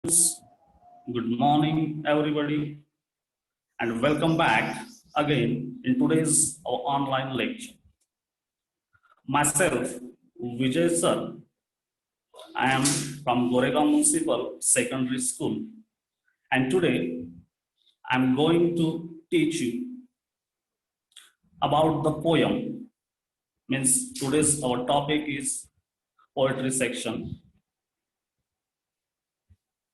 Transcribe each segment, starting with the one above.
Good morning, everybody, and welcome back again in today's online lecture. Myself, Vijay Sir, I am from Goregaon Municipal Secondary School, and today I'm going to teach you about the poem. Means today's our topic is poetry section.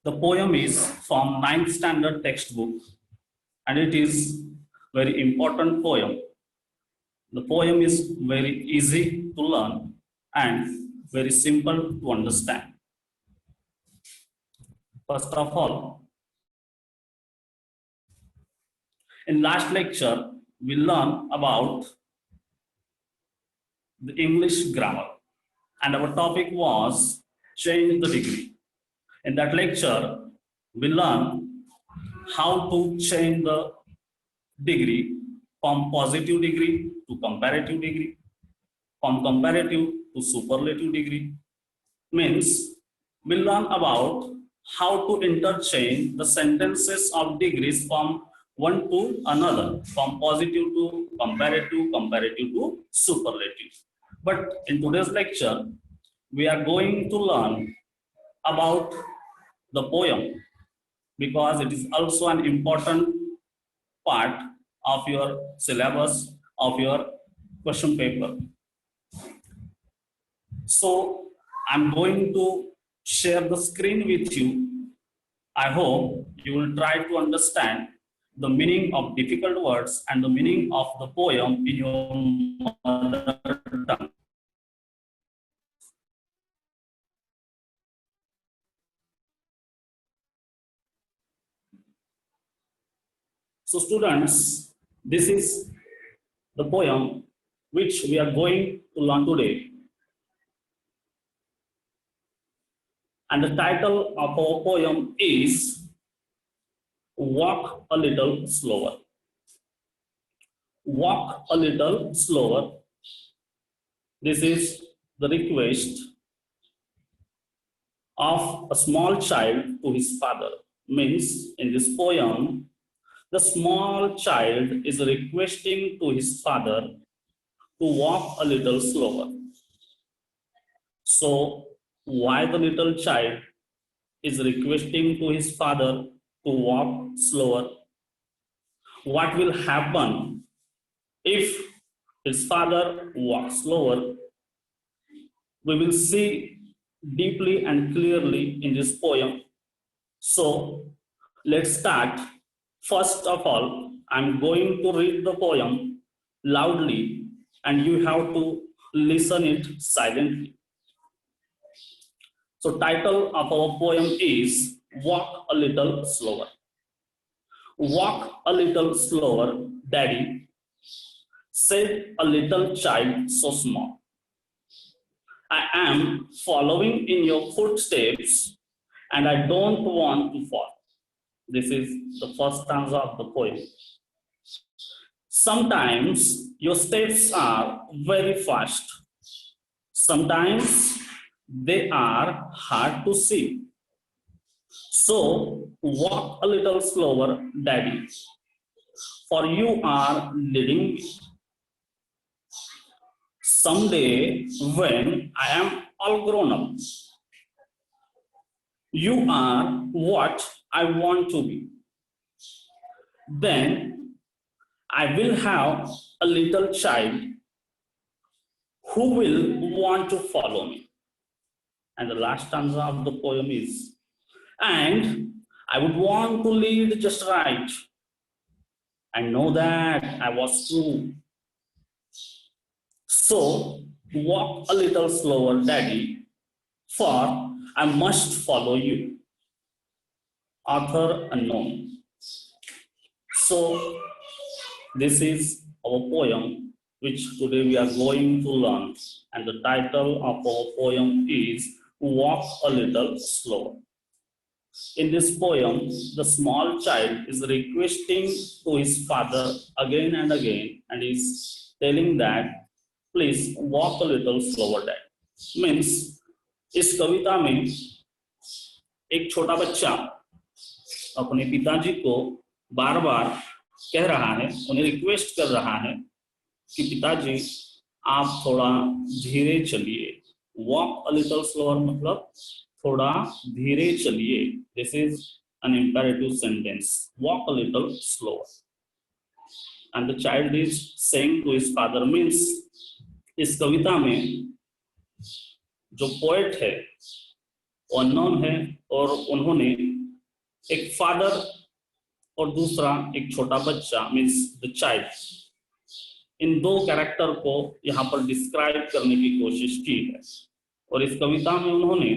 The poem is from 9th standard textbook, and it is very important poem. The poem is very easy to learn and very simple to understand. First of all, in last lecture, we learned about the English grammar, and our topic was change the degree. In that lecture, we learned how to change the degree from positive degree to comparative degree, from comparative to superlative degree. Means we learn about how to interchange the sentences of degrees from one to another, from positive to comparative, comparative to superlative. But in today's lecture, we are going to learn about the poem because it is also an important part of your syllabus, of your question paper. So I'm going to share the screen with you. I hope you will try to understand the meaning of difficult words and the meaning of the poem in your mother tongue. So students, this is the poem which we are going to learn today. And the title of our poem is Walk a Little Slower. Walk a little slower. This is the request of a small child to his father. Means in this poem, the small child is requesting to his father to walk a little slower. So why the little child is requesting to his father to walk slower? What will happen if his father walks slower? We will see deeply and clearly in this poem. So let's start. First of all, I'm going to read the poem loudly and you have to listen it silently. So title of our poem is Walk a Little Slower. Walk a little slower, Daddy, said a little child so small. I am following in your footsteps and I don't want to fall. This is the first stanza of the poem. Sometimes your steps are very fast. Sometimes they are hard to see. So walk a little slower, Daddy, for you are leading me. Someday when I am all grown up, you are what I want to be. Then I will have a little child who will want to follow me. And the last stanza of the poem is, and I would want to lead just right and know that I was true. So walk a little slower, Daddy, for I must follow you. Author unknown. So this is our poem which today we are going to learn, and the title of our poem is Walk a Little Slower. In this poem, the small child is requesting to his father again and again and is telling that please walk a little slower, Dad. Means इस कविता में एक छोटा बच्चा अपने पिताजी को बार बार कह रहा है, उन्हें रिक्वेस्ट कर रहा है कि पिताजी आप थोड़ा धीरे चलिए। वॉक अ लिटल स्लोअर मतलब थोड़ा धीरे चलिए। This is an imperative sentence, walk a little slower. And the child is saying to his father, means इस कविता में जो पोएट है वो अननोन है, और उन्होंने एक फादर और दूसरा एक छोटा बच्चा मीन्स द चाइल्ड, इन दो कैरेक्टर को यहाँ पर डिस्क्राइब करने की कोशिश की है। और इस कविता में उन्होंने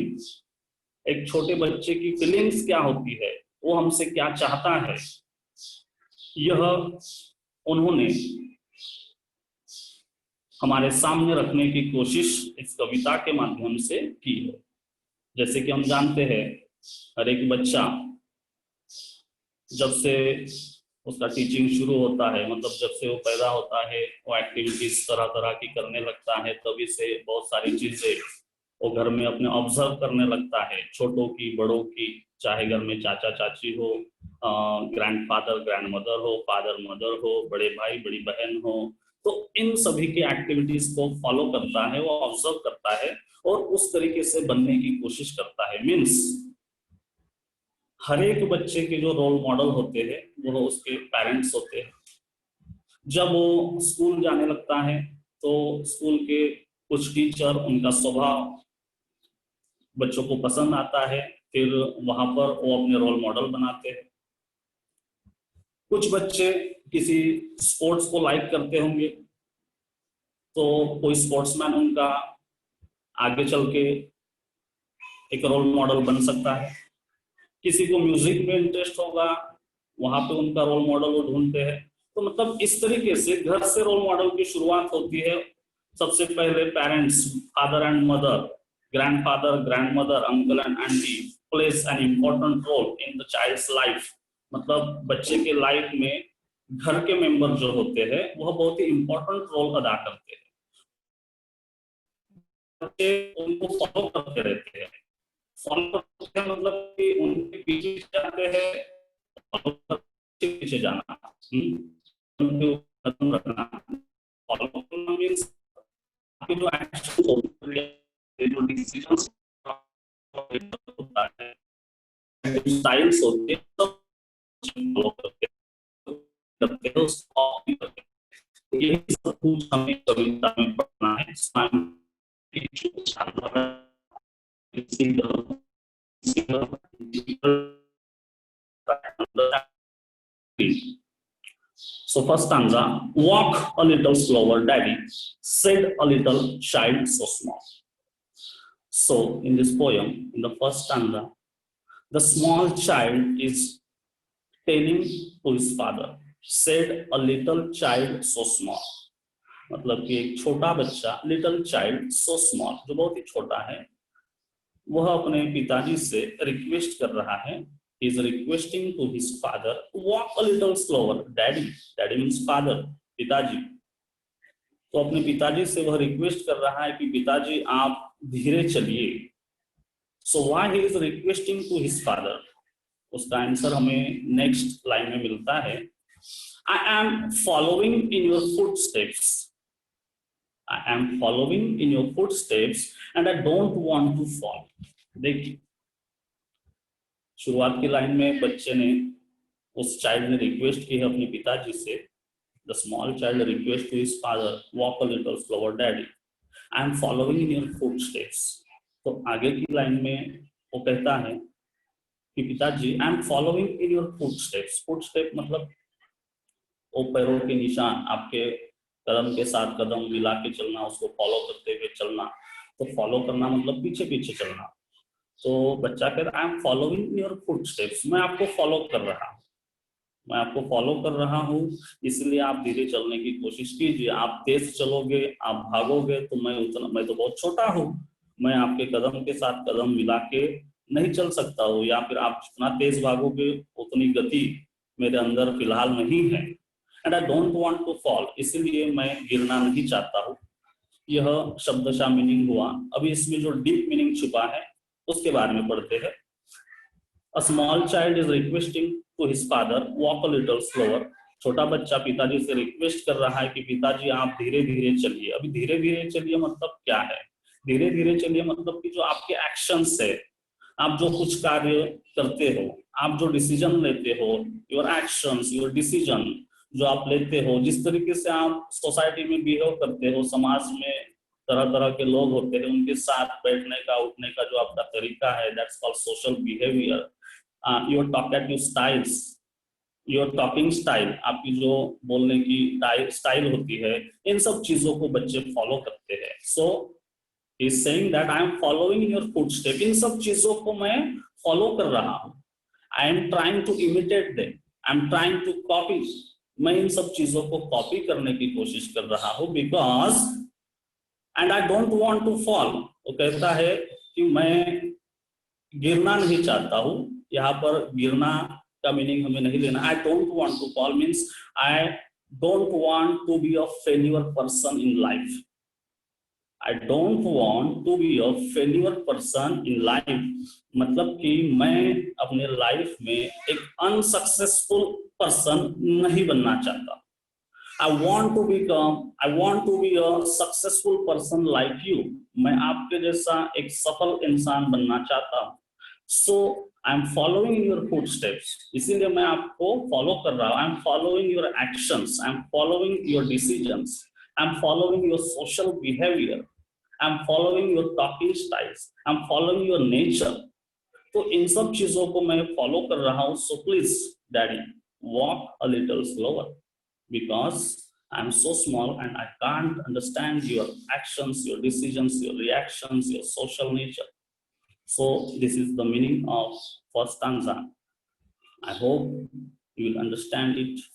एक छोटे बच्चे की फीलिंग्स क्या होती है, वो हमसे क्या चाहता है, यह उन्होंने हमारे सामने रखने की कोशिश इस कविता के माध्यम से की है। जैसे कि हम जानते हैं, हर एक बच्चा जब से उसका टीचिंग शुरू होता है, मतलब जब से वो पैदा होता है, वो एक्टिविटीज तरह तरह की करने लगता है, तभी से बहुत सारी चीजें वो घर में अपने ऑब्जर्व करने लगता है, छोटों की बड़ों की, चाहे घर में चाचा चाची हो, ग्रैंडफादर ग्रैंडमदर हो, फादर मदर हो, बड़े भाई बड़ी बहन हो, तो इन सभी की एक्टिविटीज को फॉलो करता है, वो ऑब्जर्व करता है और उस तरीके से बनने की कोशिश करता है। मीन्स हर एक बच्चे के जो रोल मॉडल होते हैं वो उसके पेरेंट्स होते हैं। जब वो स्कूल जाने लगता है तो स्कूल के कुछ टीचर, उनका स्वभाव बच्चों को पसंद आता है, फिर वहां पर वो अपने रोल मॉडल बनाते हैं। कुछ बच्चे किसी स्पोर्ट्स को लाइक करते होंगे, तो कोई स्पोर्ट्समैन उनका आगे चल के एक रोल मॉडल बन सकता है। किसी को म्यूजिक में इंटरेस्ट होगा, वहां पे उनका रोल मॉडल वो ढूंढते हैं। तो मतलब इस तरीके से घर से रोल मॉडल की शुरुआत होती है। सबसे पहले parents, father and mother, grandfather grandmother, uncle and aunty place an important role in the child's life. मतलब बच्चे के लाइफ में घर के मेंबर जो होते हैं वह बहुत ही इंपॉर्टेंट रोल अदा करते हैं। बच्चे उनको फॉलो करते रहते हैं। फॉलो करते हैं मतलब कि उनके पीछे जाते हैं, फॉलो करके पीछे जाना, उनको खत्म रखना। फॉलो करना मीन्स आपके जो एक्शन होते हैं, जो डिसीजंस होता है, स्टाइल्स होते हैं, सब फॉलो करते हैं, उसको कॉपी करते हैं। यही सब कुछ हमें कविता में पढ़ना है। So first stanza, walk a little slower, daddy, said a little child so small. So in this poem, in the first stanza, the small child is telling to his father, said a little child so small. मतलब कि एक छोटा बच्चा, little child so small, जो बहुत ही छोटा है, वह अपने पिताजी से रिक्वेस्ट कर रहा है, is requesting to his father, walk a little slower, daddy, daddy means father, पिताजी। तो अपने पिताजी से वह रिक्वेस्ट कर रहा है कि पिताजी आप धीरे चलिए। So why he is requesting to his father, उसका आंसर हमें नेक्स्ट लाइन में मिलता है, I am following in your footsteps, I am following in your footsteps and I don't want to fall. देखिए, शुरुआत की लाइन में बच्चे ने, उस चाइल्ड ने रिक्वेस्ट की है अपने पिताजी से, the small child request to his father, walk a little slower daddy, I am following in your footsteps. तो आगे की लाइन में वो कहता है कि पिताजी I am following in your footsteps. footstep मतलब वो पैरों के निशान, आपके कदम के साथ कदम मिला के चलना, उसको फॉलो करते हुए चलना। तो फॉलो करना मतलब पीछे पीछे चलना। तो बच्चा कहता है I am following your footsteps, मैं आपको फॉलो कर रहा हूँ, मैं आपको फॉलो कर रहा हूँ, इसलिए आप धीरे चलने की कोशिश कीजिए। आप तेज चलोगे, आप भागोगे तो मैं तो बहुत छोटा हूँ, मैं आपके कदम के साथ कदम मिला के नहीं चल सकता हूँ, या फिर आप जितना तेज भागोगे उतनी गति मेरे अंदर फिलहाल नहीं है। And I don't want to fall, इसलिए मैं गिरना नहीं चाहता हूँ। यह शब्दशः मीनिंग हुआ। अभी इसमें जो डीप मीनिंग छुपा है उसके बारे में पढ़ते हैं। A small child is requesting to his father, walk a little slower. छोटा बच्चा पिताजी से रिक्वेस्ट कर रहा है कि पिताजी आप धीरे धीरे चलिए। अभी धीरे धीरे चलिए मतलब क्या है? धीरे धीरे चलिए मतलब कि जो आपके एक्शंस है, आप जो कुछ कार्य करते हो, आप जो डिसीजन लेते हो, योर एक्शंस, योर डिसीजन जो आप लेते हो, जिस तरीके से आप सोसाइटी में बिहेव करते हो, समाज में तरह तरह के लोग होते हैं, उनके साथ बैठने का उठने का जो आपका तरीका है, that's called social behaviour. Your talkative styles, your talking style, आपकी जो बोलने की स्टाइल होती है, इन सब चीजों को बच्चे फॉलो करते हैं। So he is saying that I am following your footstep, इन सब चीजों को मैं फॉलो कर रहा हूँ। I am trying to imitate them, I am trying to copy, मैं इन सब चीजों को कॉपी करने की कोशिश कर रहा हूँ। Because and I don't want to fall, वो कहता है कि मैं गिरना नहीं चाहता हूं। यहाँ पर गिरना का मीनिंग हमें नहीं लेना। I don't want to fall means I don't want to be a failure person in life. I don't want to be a failure person in life, मतलब कि मैं अपने लाइफ में एक अनसक्सेसफुल पर्सन नहीं बनना चाहता। I want to be a successful person like you. मैं आपके जैसा एक सफल इंसान बनना चाहता हूँ। So I am following your footsteps. इसीलिए मैं आपको फॉलो कर रहा हूँ। I am following your actions. I am following your decisions. I am following your social behavior. I am following your talking styles. I am following your nature. तो इन सब चीजों को मैं फॉलो कर रहा हूँ। So please, Daddy, walk a little slower. Because I'm so small and I can't understand your actions, your decisions, your reactions, your social nature. So this is the meaning of first stanza. I hope you will understand it.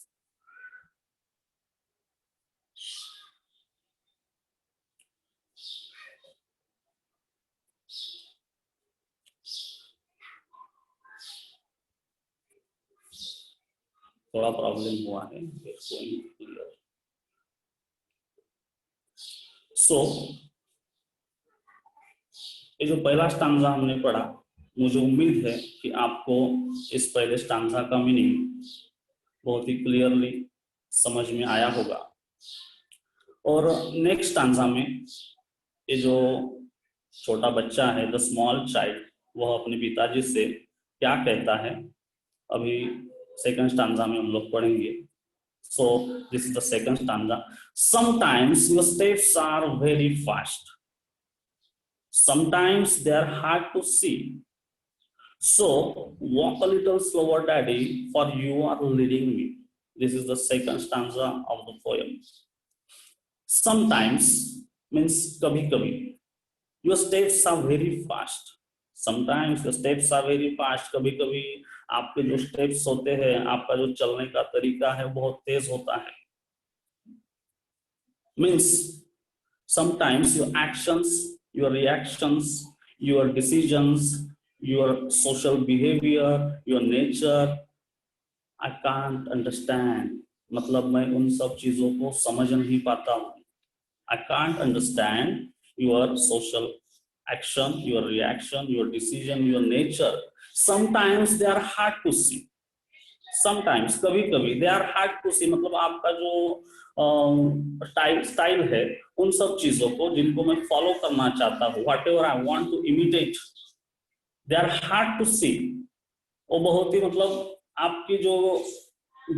थोड़ा problem हुआ है। सो ये जो पहला stanza हमने पढ़ा, मुझे उम्मीद है कि आपको इस पहले स्टांजा का मीनिंग बहुत ही क्लियरली समझ में आया होगा। और नेक्स्ट स्टांजा में ये जो छोटा बच्चा है, द स्मॉल चाइल्ड, वह अपने पिताजी से क्या कहता है, अभी सेकंड स्टांजा में हम लोग पढ़ेंगे। So this is the second stanza. Sometimes your steps are very fast. Sometimes they are hard to see. So walk a little slower, Daddy, for you are leading me. This is the second stanza of the poem. Sometimes means kabhi kabhi. Your steps are very fast. Sometimes your steps are very fast. कभी कभी आपके जो steps होते हैं, आपका जो चलने का तरीका है, बहुत तेज होता है। Means sometimes your actions, your reactions, your decisions, your social behavior, your nature, I can't understand. मतलब मैं उन सब चीजों को समझ नहीं पाता हूँ। I can't understand your social action, your reaction, your decision, your nature. Sometimes they are hard to see. Sometimes कभी कभी they are hard to see, मतलब आपका जो स्टाइल है, उन सब चीजों को जिनको मैं फॉलो करना चाहता हूँ, whatever I want to imitate, they are hard to see. वो बहुत ही मतलब आपकी जो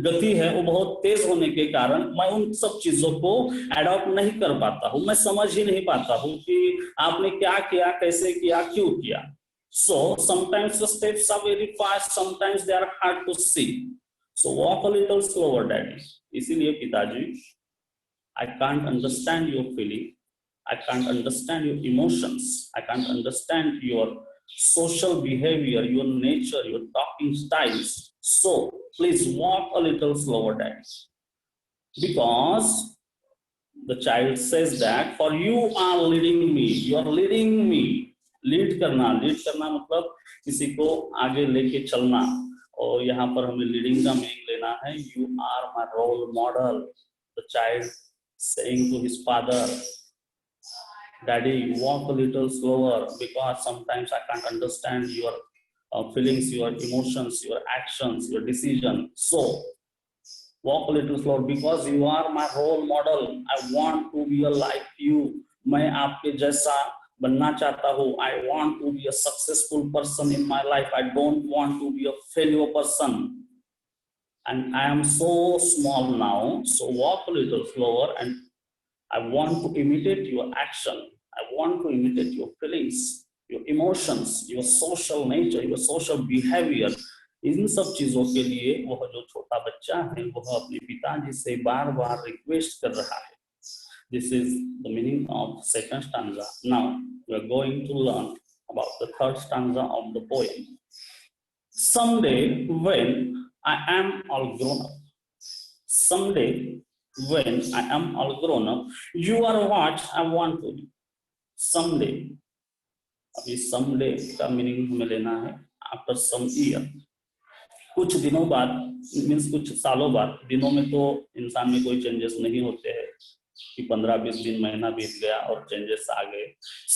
गति है वो बहुत तेज होने के कारण मैं उन सब चीजों को एडॉप्ट नहीं कर पाता हूँ। मैं समझ ही नहीं पाता हूँ कि आपने क्या किया, कैसे किया, क्यों किया। So sometimes the steps are very fast, sometimes they are hard to see. So walk a little slower, Daddy. इसीलिए पिताजी, I can't understand your feeling, I can't understand your emotions, I can't understand your social behavior, your nature, your talking styles. So please walk a little slower, Daddy. Because the child says that for you are leading me, you are leading me. Lead करना मतलब किसी को आगे लेके चलना, और यहाँ पर हमें लीडिंग का मीनिंग लेना है। You are my role model, the child saying to his father, Daddy, walk a little slower because sometimes I can't understand your feelings, your emotions, your actions, your decision. So walk a little slower because you are my role model. I want to be like you. मैं आपके जैसा बनना चाहता हूँ. I want to be a successful person in my life. I don't want to be a failure person. And I am so small now, so walk a little slower, and I want to imitate your action. I want to imitate your feelings, your emotions, your social nature, your social behavior. इन सब चीजों के लिए वह जो छोटा बच्चा है वह अपने पिताजी से बार बार रिक्वेस्ट कर रहा है. This is the meaning of second stanza. Now we are going to learn about the third stanza of the poem. Someday when I am all grown up, someday when I am all grown up, you are what I want to be. Someday, अभी someday का meaning हमें लेना है after some year. कुछ दिनों बाद means कुछ सालों बाद. दिनों में तो इंसान में कोई चेंजेस नहीं होते हैं कि 15-20 दिन महीना बीत गया और चेंजेस आ गए.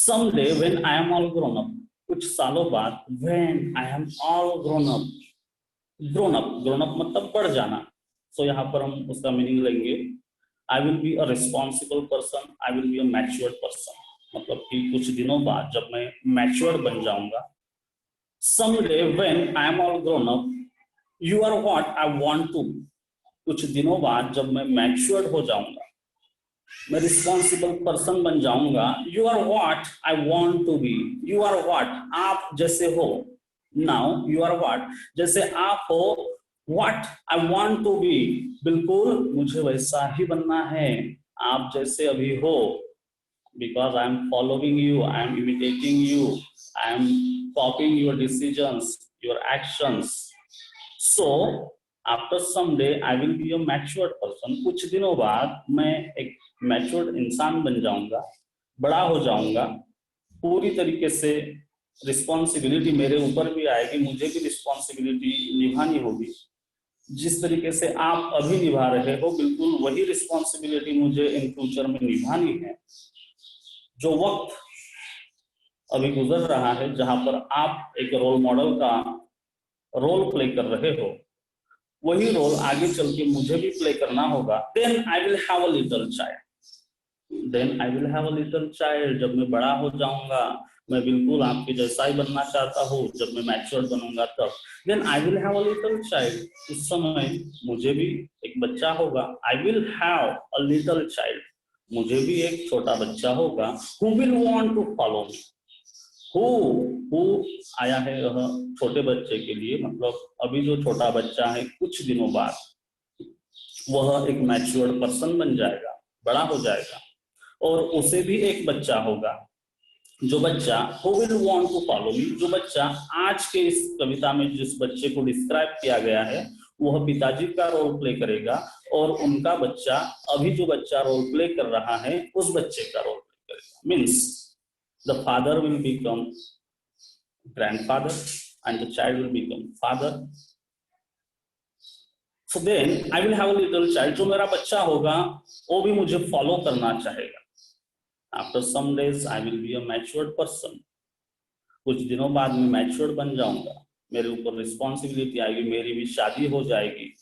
Someday when I am all grown up, कुछ सालों बाद when I am all grown up. grown up मतलब बढ़ जाना. So यहाँ पर हम उसका मीनिंग लेंगे I will be a responsible person, I will be a matured person. मतलब कि कुछ दिनों बाद जब मैं मैच्योर्ड बन जाऊंगा. Someday when I am all grown up, you are what I want to be. कुछ दिनों बाद जब मैं मैच्योर्ड हो जाऊंगा, मैं रिस्पॉन्सिबल पर्सन बन जाऊंगा. You are what I want to be. You are what आप जैसे हो. Now you are what जैसे आप हो. What I want to be बिल्कुल मुझे वैसा ही बनना है आप जैसे अभी हो. Because I am following you, I am imitating you, I am copying your decisions, your actions. So after some day I will be a matured person. कुछ दिनों बाद मैं एक मैच्योर्ड इंसान बन जाऊंगा, बड़ा हो जाऊंगा. पूरी तरीके से रिस्पॉन्सिबिलिटी मेरे ऊपर भी आएगी, मुझे भी रिस्पॉन्सिबिलिटी निभानी होगी. जिस तरीके से आप अभी निभा रहे हो बिल्कुल वही रिस्पॉन्सिबिलिटी मुझे इन फ्यूचर में निभानी है. जो वक्त अभी गुजर रहा है जहां पर आप एक रोल मॉडल का रोल प्ले कर रहे हो, वही रोल आगे चल के मुझे भी प्ले करना होगा. Then I will have a little child. Then I will have a little child. जब मैं बड़ा हो जाऊंगा मैं बिल्कुल आपके जैसा ही बनना चाहता हूँ. जब मैं मैच्योर बनूंगा तब. Then I will have a little child. उस समय मुझे भी एक बच्चा होगा. I will have a little child. मुझे भी एक छोटा बच्चा होगा. Who will want to follow me. Who आया है यह छोटे बच्चे के लिए, मतलब अभी जो छोटा बच्चा है कुछ दिनों बाद वह एक मैच्योर्ड पर्सन बन जाएगा, बड़ा हो जाएगा, और उसे भी एक बच्चा होगा. जो बच्चा who will want to follow me, जो बच्चा आज के इस कविता में जिस बच्चे को डिस्क्राइब किया गया है वह पिताजी का रोल प्ले करेगा, और उनका बच्चा अभी जो बच्चा रोल प्ले कर रहा है उस बच्चे का रोल प्ले करेगा. Means the father will become grandfather and the child will become father. So then I will have a little child. जो मेरा बच्चा होगा वो भी मुझे फॉलो करना चाहेगा. After some days I will be a matured person. कुछ दिनों बाद मैं मैच्योर्ड बन जाऊंगा, मेरे ऊपर रिस्पॉन्सिबिलिटी आएगी, मेरी भी शादी हो जाएगी.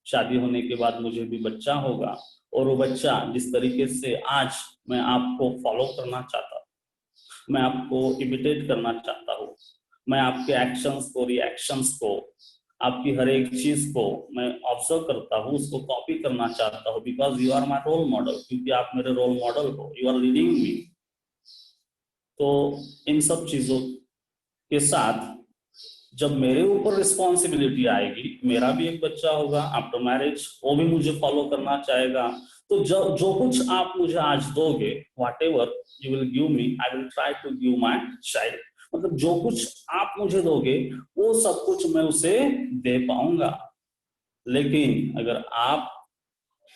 शादी होने के बाद मुझे भी बच्चा होगा, और वो बच्चा जिस तरीके से आज मैं आपको फॉलो करना चाहता हूँ, मैं आपको इमिटेट करना चाहता हूँ, मैं आपके एक्शंस को, रिएक्शंस को, आपकी हर एक चीज को मैं ऑब्जर्व करता हूँ, उसको कॉपी करना चाहता हूँ. Because you are my role model. क्योंकि आप मेरे रोल मॉडल हो. You are leading me. तो इन सब चीजों के साथ जब मेरे ऊपर रिस्पॉन्सिबिलिटी आएगी, मेरा भी एक बच्चा होगा आफ्टर मैरिज, वो भी मुझे फॉलो करना चाहेगा. तो जो कुछ आप मुझे आज दोगे, whatever you will give me, I will try to give my child. मतलब जो कुछ आप मुझे दोगे वो सब कुछ मैं उसे दे पाऊंगा. लेकिन अगर आप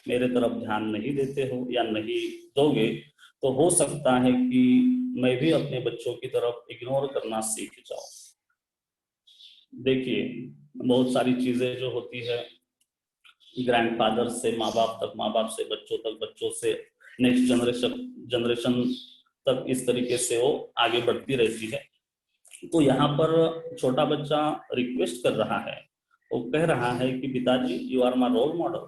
मेरे तरफ ध्यान नहीं देते हो या नहीं दोगे तो हो सकता है कि मैं भी अपने बच्चों की तरफ इग्नोर करना सीख जाऊं. देखिए बहुत सारी चीजें जो होती है ग्रैंडफादर से माँ बाप तक, माँ बाप से बच्चों तक, बच्चों से नेक्स्ट जनरेशन तक, इस तरीके से वो आगे बढ़ती रहती है. तो यहाँ पर छोटा बच्चा रिक्वेस्ट कर रहा है, वो कह रहा है कि पिताजी you are my role model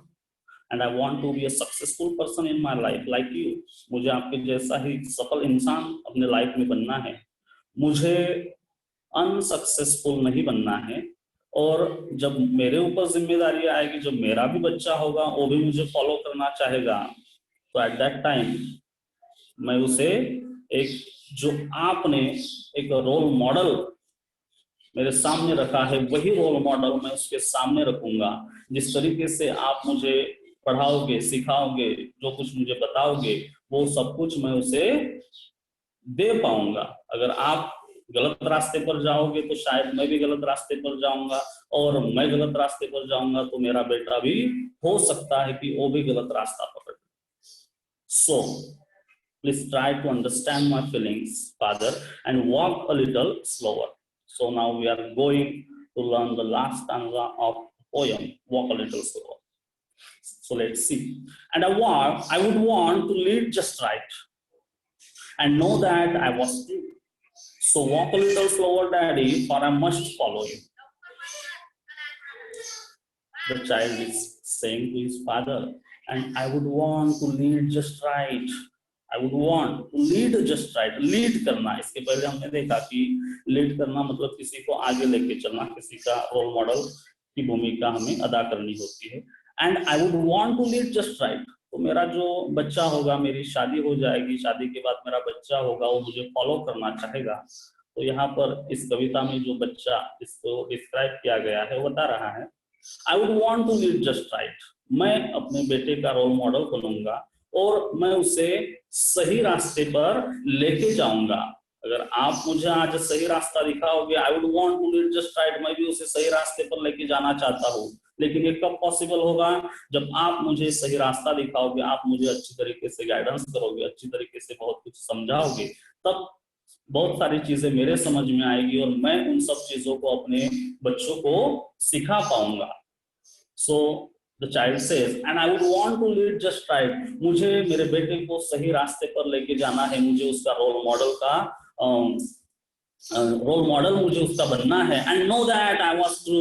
and I want to be a successful person in my life like you. मुझे आपके जैसा ही सफल इंसान अपने लाइफ में बनना है, मुझे अनसक्सेसफुल नहीं बनना है। और जब मेरे ऊपर जिम्मेदारी आएगी, जब मेरा भी बच्चा होगा वो भी मुझे फॉलो करना चाहेगा, तो एट दैट टाइम मैं उसे एक, जो आपने एक रोल मॉडल मेरे सामने रखा है, वही रोल मॉडल मैं उसके सामने रखूंगा। जिस तरीके से आप मुझे पढ़ाओगे, सिखाओगे, जो कुछ मुझे बताओगे, वो सब कुछ मैं उसे दे पाऊंगा। अगर आप गलत रास्ते पर जाओगे तो शायद मैं भी गलत रास्ते पर जाऊंगा, और मैं गलत रास्ते पर जाऊंगा तो मेरा बेटा भी हो सकता है कि वो भी गलत रास्ता पकड़े। सो please try to understand my feelings, Father, and walk a little slower. So now we are going to learn the last stanza of the poem, Walk a Little Slower. So let's see. And I would want to lead just right and know that I was true. So walk a little slower, Daddy, for I must follow you. The child is saying to his father, and I would want to lead just right. I would want to lead just right. Lead करना, इसके पहले हमने देखा कि lead करना मतलब किसी को आगे लेके चलना, किसी का रोल मॉडल की भूमिका हमें अदा करनी होती है। And I would want to lead just right, तो मेरा जो बच्चा होगा, मेरी शादी हो जाएगी, शादी के बाद मेरा बच्चा होगा, वो मुझे फॉलो करना चाहेगा। तो यहाँ पर इस कविता में जो बच्चा इसको डिस्क्राइब किया गया है, वो बता रहा है I would want to lead just right, मैं अपने बेटे का रोल मॉडल बनूंगा और मैं उसे सही रास्ते पर लेके जाऊंगा। अगर आप मुझे आज सही रास्ता दिखाओगे, I would want to lead just right, मैं भी उसे सही रास्ते पर लेके जाना चाहता हूँ। लेकिन ये कब पॉसिबल होगा? जब आप मुझे सही रास्ता दिखाओगे, आप मुझे अच्छी तरीके से गाइडेंस करोगे, अच्छी तरीके से बहुत कुछ समझाओगे, तब बहुत सारी चीजें मेरे समझ में आएगी और मैं उन सब चीजों को अपने बच्चों को सिखा पाऊंगा। So the child says and I would want to lead just right, मुझे मेरे बेटे को सही रास्ते पर लेके जाना है, मुझे उसका रोल मॉडल का मुझे उसका बनना है। And know that I was true,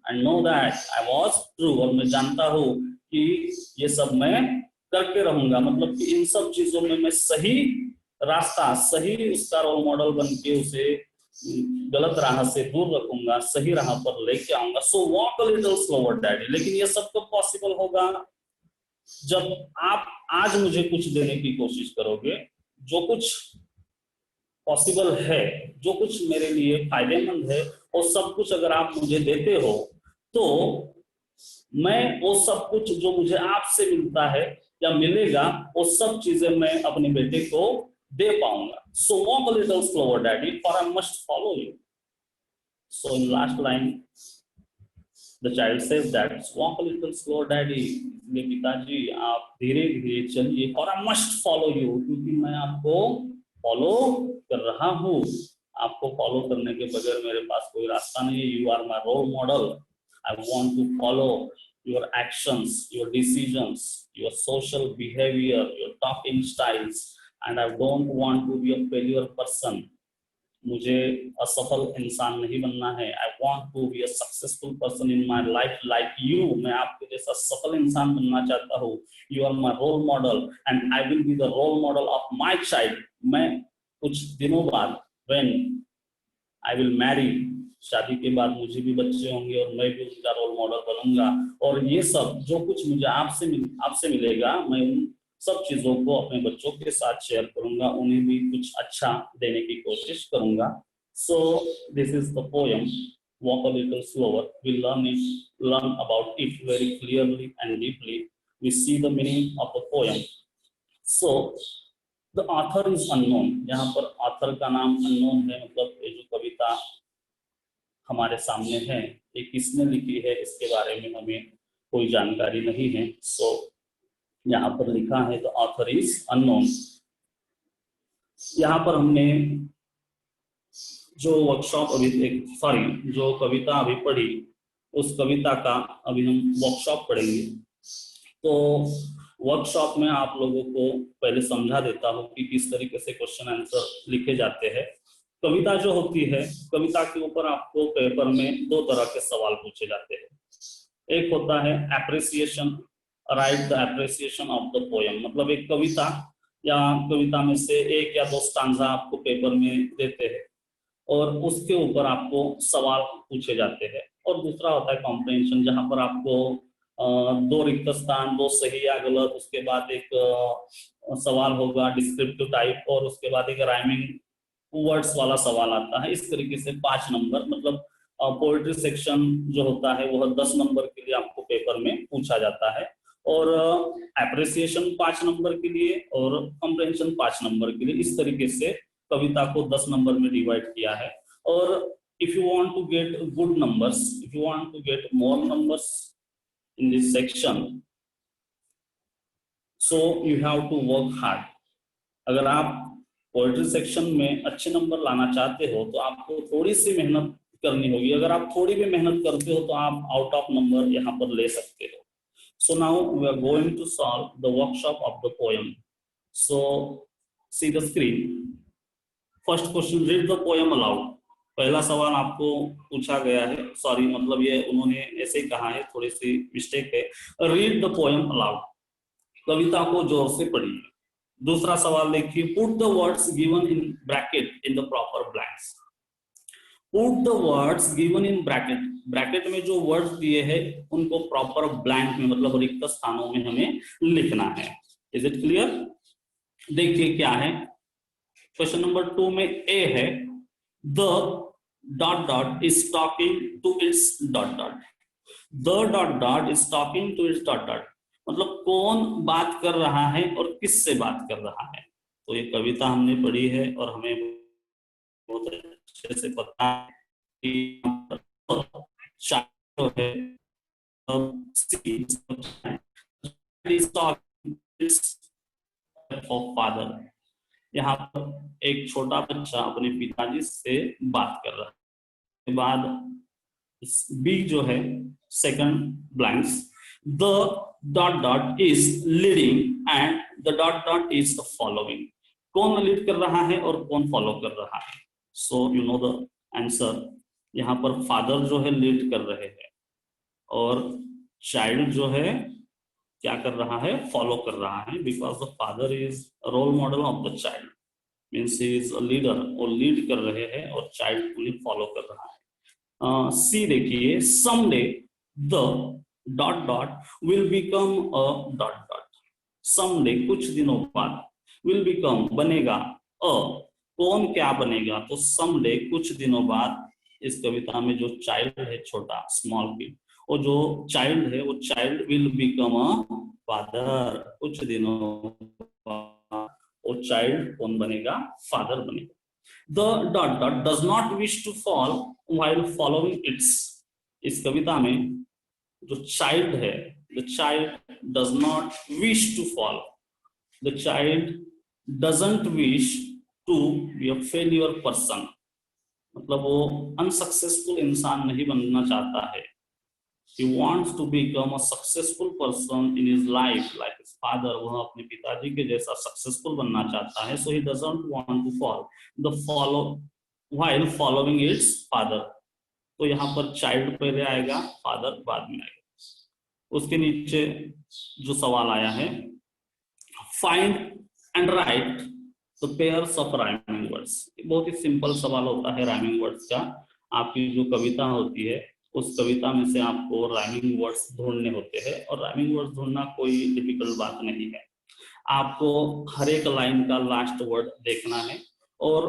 and know that I was true, और मैं जानता हूँ कि ये सब मैं करके रहूंगा, मतलब कि इन सब चीजों में मैं सही रास्ता, सही उसका रोल मॉडल बन के उसे गलत राह से दूर रखूंगा, सही राह पर लेके आऊंगा। So walk a little slower daddy. लेकिन ये सब कब पॉसिबल होगा? जब आप आज मुझे कुछ देने की कोशिश करोगे, जो कुछ पॉसिबल है, जो कुछ मेरे लिए फायदेमंद है, वो सब कुछ अगर आप मुझे देते हो, तो मैं वो सब कुछ जो मुझे आपसे मिलता है या मिलेगा, वो सब चीजें मैं अपने बेटे को दे पाऊंगा। So walk a little slower daddy, for I must follow you. So in last line the child says that walk a little slower daddy, इसलिए पिताजी आप धीरे धीरे चलिए, for I must follow you, क्योंकि मैं आपको फॉलो कर रहा हूँ। आपको फॉलो करने के बगैर मेरे पास कोई रास्ता नहीं है। You are my role model, I want to follow your actions, your decisions, your social behavior, your talking styles, and I don't want to be a failure person. मुझे असफल इंसान नहीं बनना है। I want to be a successful person in my life like you. मैं आपके जैसा सफल इंसान बनना चाहता हूँ। You are my role model and I will be the role model of my child. मैं कुछ दिनों बाद when I will marry, शादी के बाद मुझे भी बच्चे होंगे और मैं भी उनका रोल मॉडल बनूंगा, और ये सब जो कुछ मुझे आपसे मिलेगा, मैं उन सब चीजों को अपने बच्चों के साथ शेयर करूंगा, उन्हें भी कुछ अच्छा देने की कोशिश करूंगा। So this is the poem walk a little slower. We learn about it very clearly and deeply. We see the meaning of the poem. So the author is unknown. यहाँ पर ऑथर का नाम अननोन है, मतलब ये जो कविता हमारे सामने है, ये किसने लिखी है इसके बारे में हमें कोई जानकारी नहीं है। सो यहाँ पर लिखा है द ऑथर इज अननोन। यहाँ पर हमने जो वर्कशॉप जो कविता अभी पढ़ी, उस कविता का अभी हम वर्कशॉप पढ़ेंगे। तो वर्कशॉप में आप लोगों को पहले समझा देता हूँ कि किस तरीके से क्वेश्चन आंसर लिखे जाते हैं। कविता जो होती है, कविता के ऊपर आपको पेपर में दो तरह के सवाल पूछे जाते हैं। एक होता है appreciation, right the appreciation of the poem, मतलब एक कविता या कविता में से एक या दो स्टांजा आपको पेपर में देते हैं और उसके ऊपर आपको सवाल पूछे जाते हैं। और दूसरा होता है कॉम्प्रिहेंशन, जहां पर आपको दो रिक्त स्थान, दो सही या गलत, उसके बाद एक सवाल होगा डिस्क्रिप्टिव टाइप और उसके बाद एक राइमिंग वर्ड्स वाला सवाल आता है। इस तरीके से 5 नंबर, मतलब पोएट्री सेक्शन जो होता है वह 10 नंबर के लिए आपको पेपर में पूछा जाता है, और एप्रिसिएशन 5 नंबर के लिए और कॉम्प्रिहेंशन 5 नंबर के लिए। इस तरीके से कविता को 10 नंबर में डिवाइड किया है। और if you want to get good numbers, if you want to get more numbers in this section, so you have to work hard. अगर आप पोएट्री सेक्शन में अच्छे नंबर लाना चाहते हो तो आपको थोड़ी सी मेहनत करनी होगी। अगर आप थोड़ी भी मेहनत करते हो तो आप आउट ऑफ नंबर यहाँ पर ले सकते हो। So now we are going to solve the workshop of the poem. So see the screen. First question, read the poem aloud. पहला सवाल आपको पूछा गया है, सॉरी मतलब ये उन्होंने ऐसे ही कहा है, थोड़ी सी मिस्टेक है। रीड द पोएम अलाउड, कविता को जोर से पढ़िए। दूसरा सवाल देखिए, put the words given in bracket in the proper blanks. Put the words given in bracket, bracket में जो वर्ड्स दिए हैं उनको प्रॉपर ब्लैंक में, मतलब रिक्त स्थानों में हमें लिखना है। Is it clear? देखिए क्या है। क्वेश्चन नंबर 2 में ए है, the dot dot is talking to its dot dot. The dot dot is talking to its dot dot, मतलब कौन बात कर रहा है और किससे बात कर रहा है। तो ये कविता हमने पढ़ी है और हमें बहुत अच्छे से पता है कि फादर, यहाँ पर एक छोटा बच्चा अपने पिताजी से बात कर रहा है। बाद बी जो है second blanks, the dot dot is leading and the dot dot is following. कौन लीड कर रहा है और कौन फॉलो कर रहा है? So you know the answer. यहाँ पर फादर जो है लीड कर रहे हैं और चाइल्ड जो है क्या कर रहा है? फॉलो कर रहा है, because the father is role model of the child, means he is a leader, और लीड कर रहे हैं और चाइल्ड को फॉलो कर रहा है। सी देखिए, someday the dot dot will become a dot dot. Someday कुछ दिनों बाद, विल बिकम बनेगा, अ कौन क्या बनेगा? तो समडे कुछ दिनों बाद, इस कविता में जो चाइल्ड है छोटा स्मॉल किड, और जो चाइल्ड है वो child will become a father. कुछ दिनों बाद वो चाइल्ड कौन बनेगा? फादर बनेगा। The dot dot does not wish to fall while following its, इस कविता में जो चाइल्ड है, the child does not wish to fall, the child doesn't wish to be a failure person, मतलब वो अनसक्सेसफुल इंसान नहीं बनना चाहता है। He wants to become a successful person in his life like his father, वह अपने पिताजी के जैसा सक्सेसफुल बनना चाहता है। So he doesn't want to fall the follow while following its father। तो यहाँ पर चाइल्ड पहले आएगा, फादर बाद में आएगा। उसके नीचे जो सवाल आया है, find and right the pairs of rhyming words. बहुत ही सिंपल सवाल होता है राइमिंग वर्ड्स का। आपकी जो कविता होती है उस कविता में से आपको राइमिंग वर्ड्स ढूंढने होते हैं, और राइमिंग वर्ड्स ढूंढना कोई डिफिकल्ट बात नहीं है। आपको हर एक लाइन का लास्ट वर्ड देखना है, और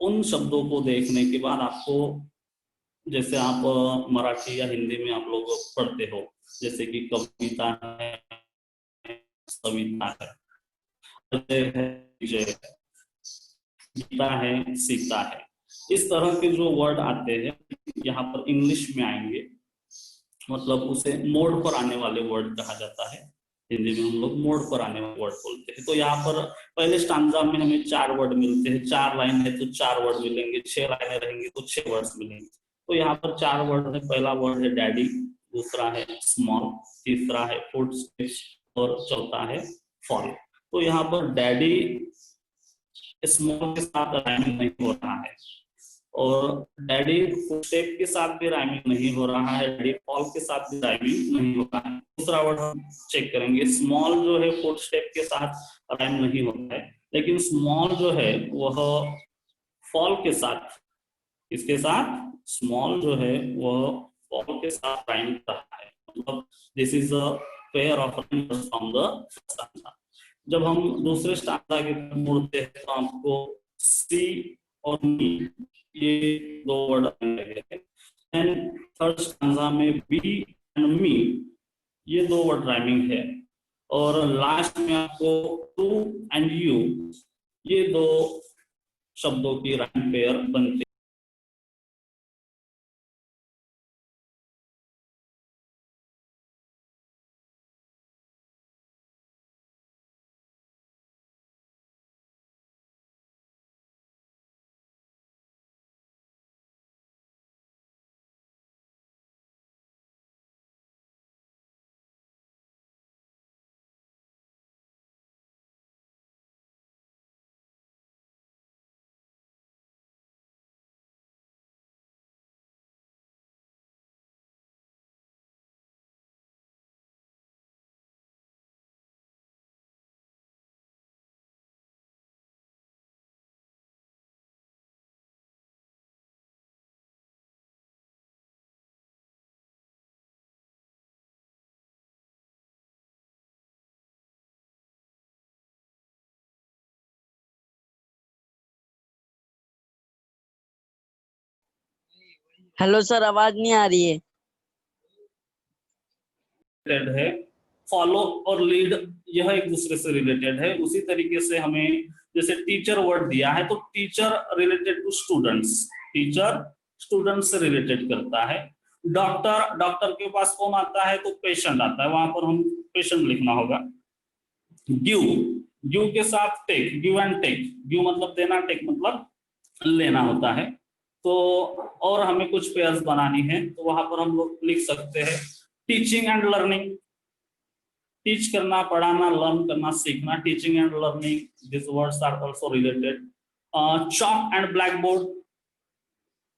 उन शब्दों को देखने के बाद आपको, जैसे आप मराठी या हिंदी में आप लोग पढ़ते हो, जैसे कि कविता है, सविता है, गीता है, सीता है, इस तरह के जो वर्ड आते हैं यहाँ पर इंग्लिश में आएंगे, मतलब उसे मोड पर आने वाले वर्ड कहा जाता है। हिंदी में हम लोग मोड पर आने वाले वर्ड बोलते हैं। तो यहाँ पर पहले स्टांजा में हमें 4 वर्ड मिलते हैं, 4 लाइन है तो 4 वर्ड मिलेंगे, 6 लाइनें रहेंगी तो 6 वर्ड्स मिलेंगे। तो यहाँ पर 4 वर्ड है। पहला वर्ड है डैडी, दूसरा है स्मॉल, तीसरा है फुटस्टेप्स और चौथा है फॉल। तो यहाँ पर डैडी स्मॉल के साथ राइमिंग नहीं हो रहा है, और डैडी फुटस्टेप के साथ भी राइमिंग नहीं हो रहा है, डैडी फॉल के साथ भी राइमिंग नहीं हो रहा है। दूसरा वर्ड हम चेक करेंगे, स्मॉल जो है फुटस्टेप के साथ राइम नहीं होता है, लेकिन स्मॉल जो है वह फॉल के साथ, इसके साथ स्मॉल जो है वह फॉल के साथ राइम कर रहा है, मतलब this is a pair of rhymes from the stanza. जब हम दूसरे स्टांजा की तरफ मुड़ते हैं तो आपको सी और मी ये दो वर्ड लगेंगे, एंड थर्ड स्टांजा में बी एंड मी ये दो वर्ड राइमिंग है, और लास्ट में आपको टू एंड यू ये दो शब्दों की राइम पेयर बनती है। हेलो सर, आवाज नहीं आ रही है। रिलेटेड है, फॉलो और लीड यह एक दूसरे से रिलेटेड है। उसी तरीके से हमें जैसे टीचर वर्ड दिया है तो teacher related to students, teacher student से रिलेटेड करता है। डॉक्टर, डॉक्टर के पास कौन आता है तो पेशेंट आता है, वहां पर हम पेशेंट लिखना होगा। गिव, गिव के साथ take, give and take, give मतलब देना, टेक मतलब लेना होता है। तो और हमें कुछ पेयर्स बनानी है तो वहां पर हम लोग लिख सकते हैं टीचिंग एंड लर्निंग, टीच करना, पढ़ाना, लर्न करना, सीखना, teaching and learning, this words are also related. Chalk and black board,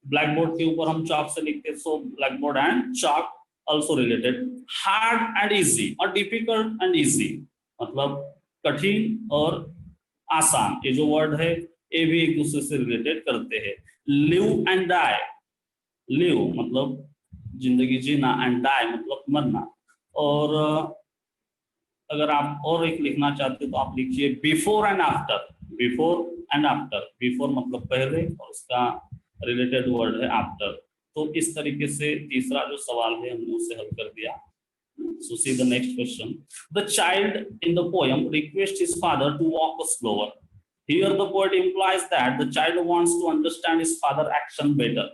black board के ऊपर हम चॉक से लिखते हैं, so black board and chalk also related. Hard and easy और डिफिकल्ट एंड इजी मतलब कठिन और आसान, ये जो वर्ड है ये भी एक दूसरे से रिलेटेड करते हैं। लिव एंड डाई, लिव मतलब जिंदगी जीना, एंड डाई मतलब मरना। और अगर आप और एक लिखना चाहते हो तो आप लिखिए before and after, before and after, before मतलब पहले और उसका रिलेटेड वर्ड है आफ्टर। तो इस तरीके से तीसरा जो सवाल है हमने उसे हल कर दिया। So see the next question. The child in the poem requests his father to walk slower. Here the poet implies that the child wants to understand his father's action better.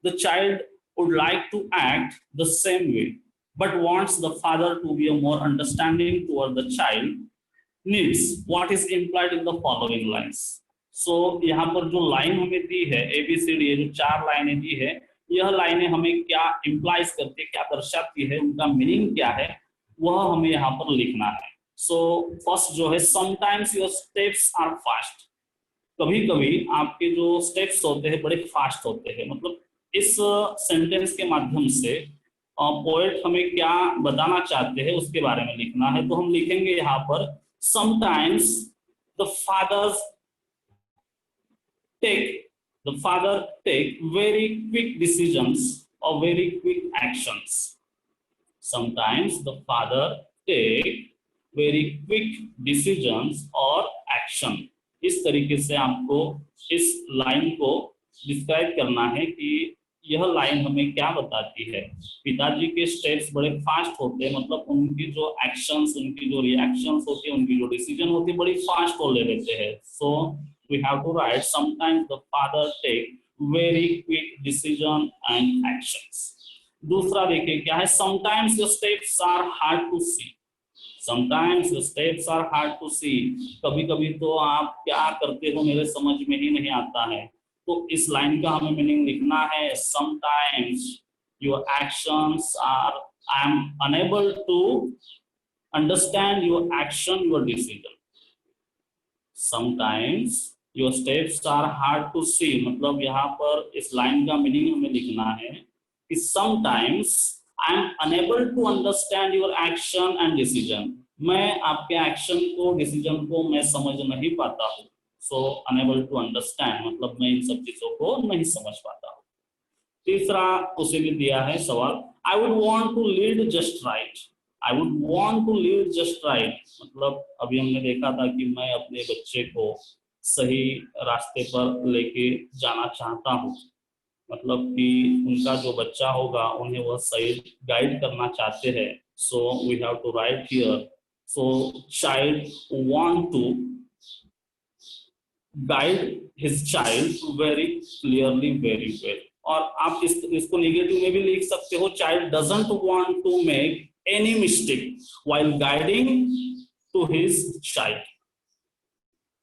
The child would like to act the same way, but wants the father to be a more understanding toward the child needs. What is implied in the following lines? So यहाँ पर जो line हमें दी है ABCD, ये जो चार लाइनें दी है, यह लाइनें हमें क्या इम्प्लाइज करती है, क्या दर्शाती है, उनका मीनिंग क्या है, वह हमें यहाँ पर लिखना है। सो फर्स्ट जो है, sometimes your steps are fast, कभी कभी आपके जो स्टेप्स होते हैं बड़े फास्ट होते हैं। मतलब इस सेंटेंस के माध्यम से पोएट हमें क्या बताना चाहते हैं उसके बारे में लिखना है। तो हम लिखेंगे यहाँ पर sometimes the fathers take very quick decisions or very quick actions. Sometimes the father take very quick decisions or action. इस तरीके से आपको इस लाइन को डिस्क्राइब करना है कि यह लाइन हमें क्या बताती है। पिताजी के स्टेप्स बड़े फास्ट होते हैं, मतलब उनकी जो एक्शंस, उनकी जो रिएक्शंस होती है, उनकी जो डिसीजन होती है बड़ी फास्ट हो ले लेते हैं। सो we have to write sometimes the father take very quick decision and actions. दूसरा देखिए क्या है, sometimes the steps are hard to see, sometimes the steps are hard to see, कभी कभी तो आप क्या करते हो मेरे समझ में ही नहीं आता है। तो इस लाइन का हमें मीनिंग लिखना है sometimes your actions are, I am unable to understand your action, your decision. Sometimes your steps are hard to see, मतलब यहाँ पर इस लाइन का मीनिंग हमें लिखना है कि sometimes I am unable to understand your action and decision, मैं आपके एक्शन को डिसीजन को मैं समझ नहीं पाता हूँ। सो अनेबल टू अंडरस्टैंड मतलब मैं इन सब चीजों को नहीं समझ पाता हूँ। तीसरा उसे भी दिया है सवाल, I would want to lead just right, I would want to lead just right, मतलब अभी हमने देखा था कि मैं अपने बच्चे को सही रास्ते पर लेके जाना चाहता हूँ, मतलब कि उनका जो बच्चा होगा उन्हें वह सही गाइड करना चाहते हैं। So we have to write here, so child want to guide his child very clearly very well. और आप इसको नेगेटिव में भी लिख सकते हो, child doesn't want to make any mistake while guiding to his child,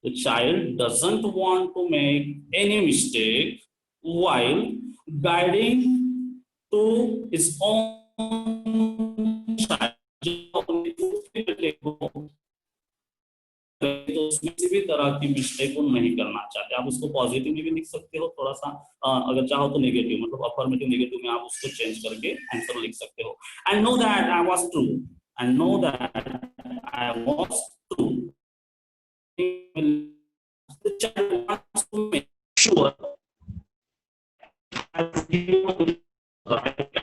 the child doesn't want to make any mistake while guiding to his own child, तो उसमें किसी भी तरह की मिस्टेक को नहीं करना चाहते। आप उसको पॉजिटिव में भी लिख सकते हो, थोड़ा सा अगर चाहो तो नेगेटिव, मतलब अफर्मेटिव नेगेटिव में आप उसको चेंज करके आंसर लिख सकते हो। And know that I was true, and know that I was true, the child wants to make sure that he was right,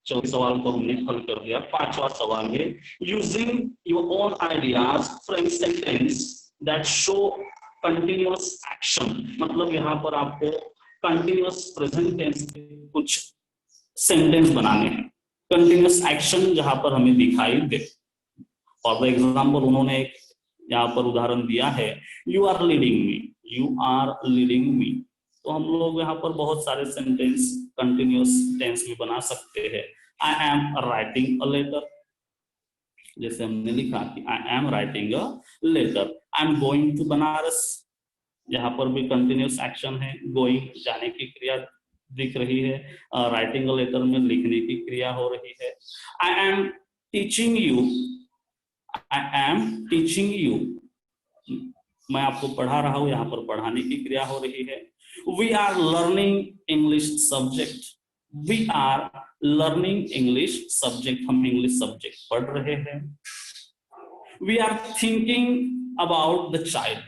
चौथी सवाल को हमने हल कर दिया। पांचवा सवाल है, using your own ideas frame sentence that show continuous action, मतलब यहाँ पर आपको कंटिन्यूअस प्रेजेंट टेंस के कुछ सेंटेंस बनाने हैं, कंटिन्यूअस एक्शन जहां पर हमें दिखाई दे। फॉर एग्जाम्पल उन्होंने एक यहाँ पर उदाहरण दिया है, you are leading me, you are leading me, तो हम लोग यहाँ पर बहुत सारे सेंटेंस कंटिन्यूअस टेंस में बना सकते हैं। I am writing a letter, जैसे हमने लिखा कि I am writing a letter. I am going to Banaras, यहाँ पर भी कंटिन्यूअस एक्शन है, गोइंग जाने की क्रिया दिख रही है, राइटिंग लेटर में लिखने की क्रिया हो रही है। I am teaching you, I am teaching you, मैं आपको पढ़ा रहा हूं, यहाँ पर पढ़ाने की क्रिया हो रही है। We are learning English subject, we are learning English subject, हम इंग्लिश सब्जेक्ट पढ़ रहे हैं। We are thinking about the child,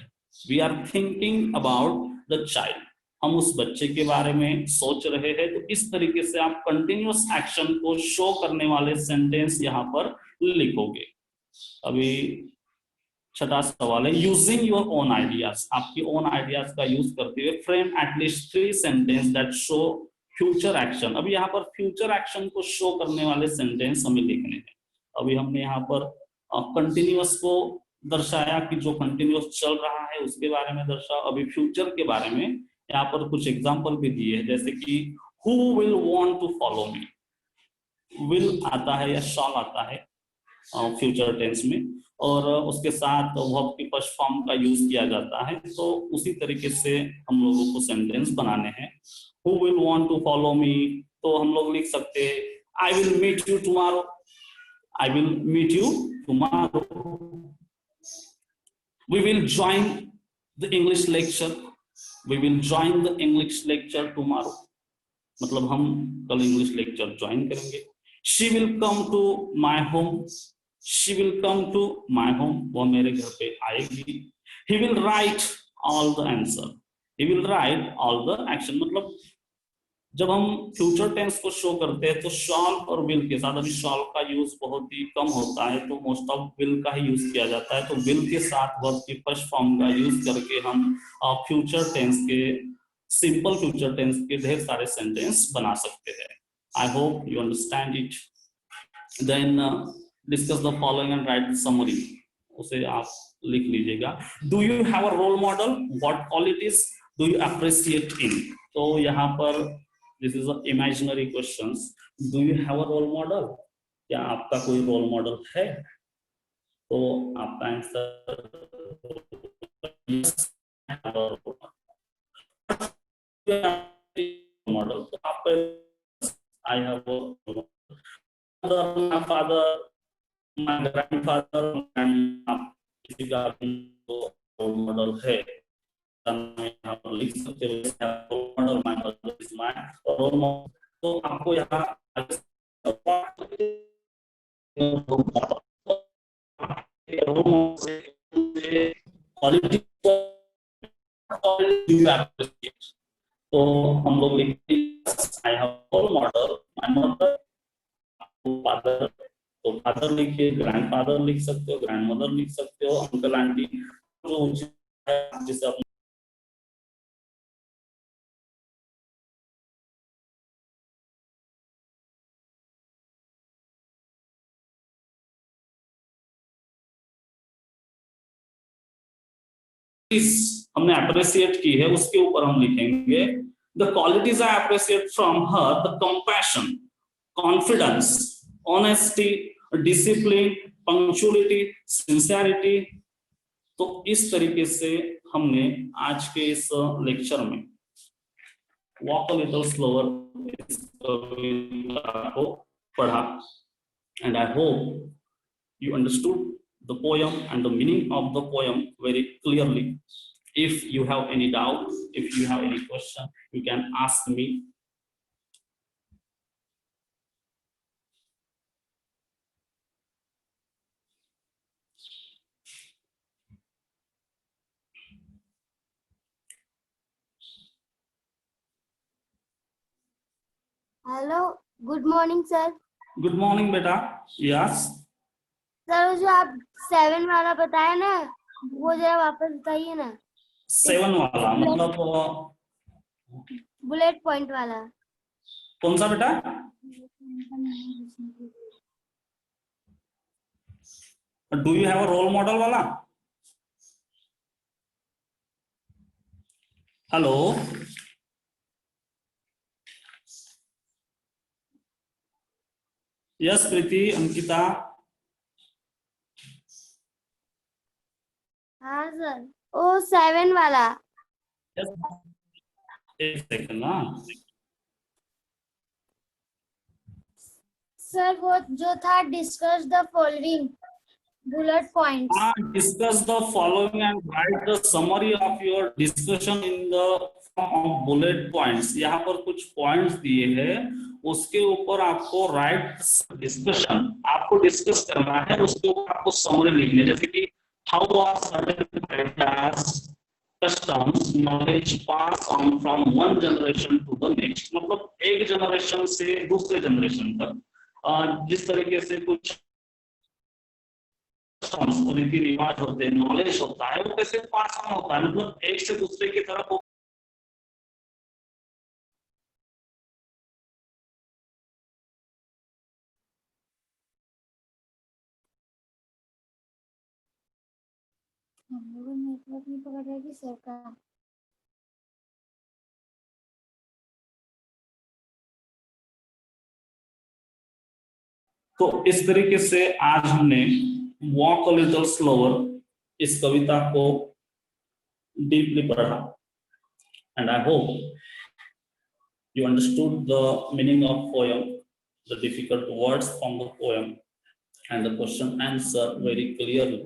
we are thinking about the child, हम उस बच्चे के बारे में सोच रहे हैं। तो इस तरीके से आप कंटिन्यूअस एक्शन को शो करने वाले सेंटेंस यहाँ पर लिखोगे। अभी छठा सवाल है, यूजिंग योर ओन आइडियाज, आपकी ओन आइडियाज का यूज करते हुए frame at least 3 sentence that show future action. अभी यहाँ पर फ्यूचर एक्शन को शो करने वाले सेंटेंस हमें लिखने हैं। अभी हमने यहाँ पर कंटिन्यूअस को दर्शाया कि जो कंटिन्यूअस चल रहा है उसके बारे में दर्शाओ। अभी फ्यूचर के बारे में यहाँ पर कुछ एग्जांपल भी दिए हैं, जैसे कि who will want to follow me, will आता है या शॉल आता है फ्यूचर टेंस में, और उसके साथ वर्ब की फर्स्ट फॉर्म का यूज किया जाता है। तो उसी तरीके से हम लोगों को सेंटेंस बनाने हैं। Who will want to follow me, तो हम लोग लिख सकते हैं I will meet you tomorrow, I will meet you tomorrow. We will join the English lecture, we will join the English lecture tomorrow, मतलब हम कल इंग्लिश लेक्चर ज्वाइन करेंगे। She will come to my home, she will come to my home, वो मेरे घर पे आएगी। he will write all the answer, he will write all the action, मतलब जब हम फ्यूचर टेंस को शो करते हैं तो शॉल और विल के साथ, अभी शॉल का यूज बहुत ही कम होता है तो मोस्ट ऑफ विल का ही यूज किया जाता है, तो विल के साथ वर्ब की फर्स्ट फॉर्म का यूज करके हम फ्यूचर टेंस के, सिंपल फ्यूचर टेंस के ढेर सारे सेंटेंस बना सकते हैं। I hope you understand it. Then discuss the following and write summary, उसे आप लिख लीजिएगा। Do you have a role model, what qualities do you appreciate in, तो यहाँ पर this is a imaginary questions, do you have a role model, क्या आपका कोई रोल मॉडल है, तो आपका आंसर मॉडल, तो आपका I have my father, my grandfather, and किसी का role model है, लिख सकते हो role model, my mother is my role model. तो आपको यहाँ क्वालिटी तो हम लोग लिखते हैं I have role model my mother, father, तो फादर लिखिए, ग्रैंडफादर लिख सकते हो, ग्रैंडमदर लिख सकते हो, अंकल आंटी, जो जिसे आप हमने अप्रिशिएट की है उसके ऊपर हम लिखेंगे the qualities I appreciate from her, the compassion, confidence, honesty, discipline, punctuality, sincerity. तो इस तरीके से हमने आज के इस लेक्चर में वॉक अ लिटिल स्लोअर को पढ़ा, and I hope you understood the poem and the meaning of the poem very clearly. If you have any doubt, if you have any question, you can ask me. Hello, good morning sir. Good morning बेटा। Yes sir, जो आप 7 वाला बताया ना, वो जरा वापस बताइए ना। 7 वाला मतलब बुलेट पॉइंट वाला कौन सा बेटा? Do you have a role model वाला? Hello, yes Preeti, Ankita. हाँ सर, ओ 7 वाला। यस, एक सेकंड ना। सर, वो जो था discuss the following bullet points. Discuss the following and write the summary of your discussion in the form of bullet points. यहाँ पर कुछ points दिए हैं, उसके ऊपर आपको write discussion, आपको discuss करना है, उसके ऊपर आपको summary लिखनी है, जैसे कि how are certain ideas, customs, knowledge pass on from one generation to the next. मतलब एक generation से दूसरे generation तक जिस तरीके से कुछ रीति रिवाज होते हैं, नॉलेज होता है, वो कैसे पास ऑन होता है, मतलब एक से दूसरे की तरफ। नेटवर्क नहीं पकड़ रहा है सर का। तो इस तरीके से आज हमने वॉक अ लिटिल स्लोअर इस कविता को डीपली पढ़ा, and I hope you understood the meaning of poem, the difficult words from the poem, and the question answer very clearly.